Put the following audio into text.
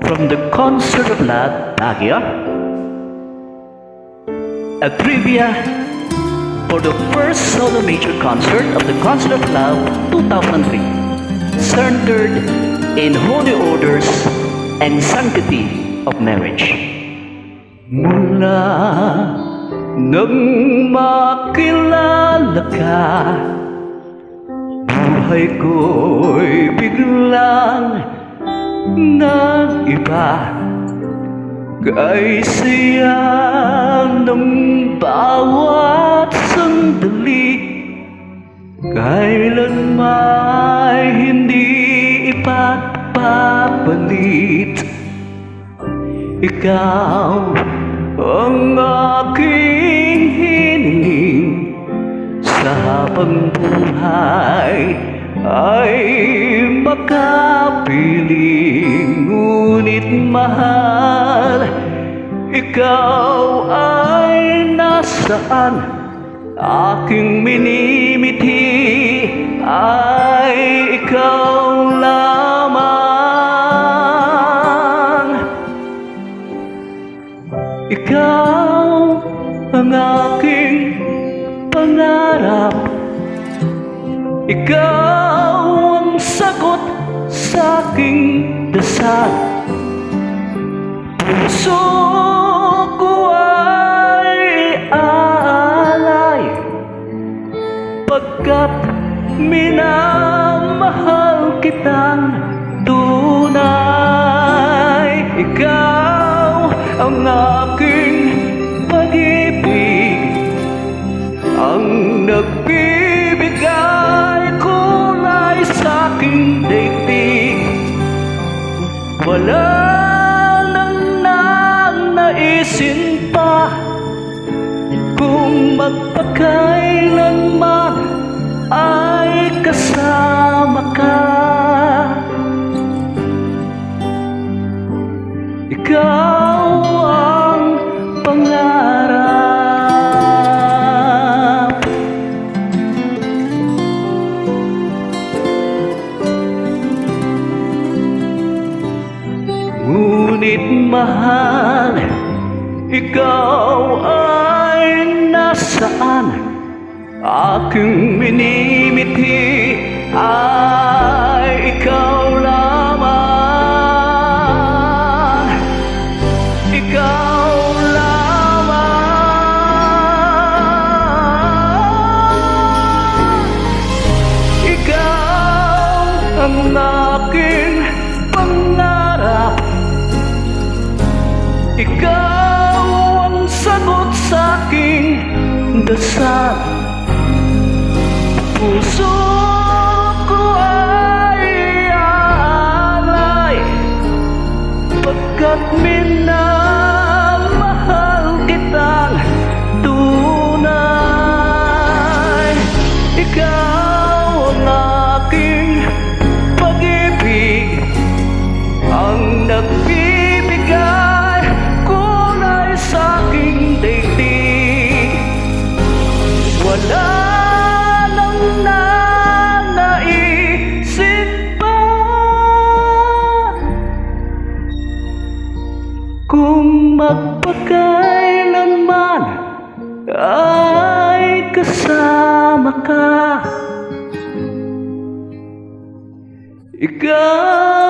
from the Concert of Love, Baguio. A trivia for the first solo major concert of the Concert of Love 2003, centered in holy orders and sanctity of marriage. Mula nang makilala ka, buhay ko'y biglang nag-iba. Kay saya ng bawat sandali, kailan may hindi ipagpapalit. Ikaw ang aking hiniling, sa habang buhay ay makapiling. Ngunit mahal, ikaw ay nasaan? Aking minimiti ay ikaw lamang. Ikaw ang aking pangarap, ikaw ang sagot sa aking dasal. Puso ko ay aalay, pagkat minamahal kitang tunay. Ikaw ang aking pag-ibig, ang nagbibigay kulay sa aking daigdig. Wala nang nanaisin pa kung magpakailanman ay kasama ka. Ikaw ang pangarap. Ngunit mahal, ikaw ay nasaan? Aking minimiti ay ikaw lamang. Ikaw lamang. Ikaw ang aking pangarap, ikaw ang sagot sa aking dasal. Puso ko ay aalay, pagkat minamahal kitang tunay. Ikaw ang aking pag-ibig, ang nagbibigay kulay sa aking daigdig. Wala nang nanaisip pa kung magpakailanman ay kasama ka. Ikaw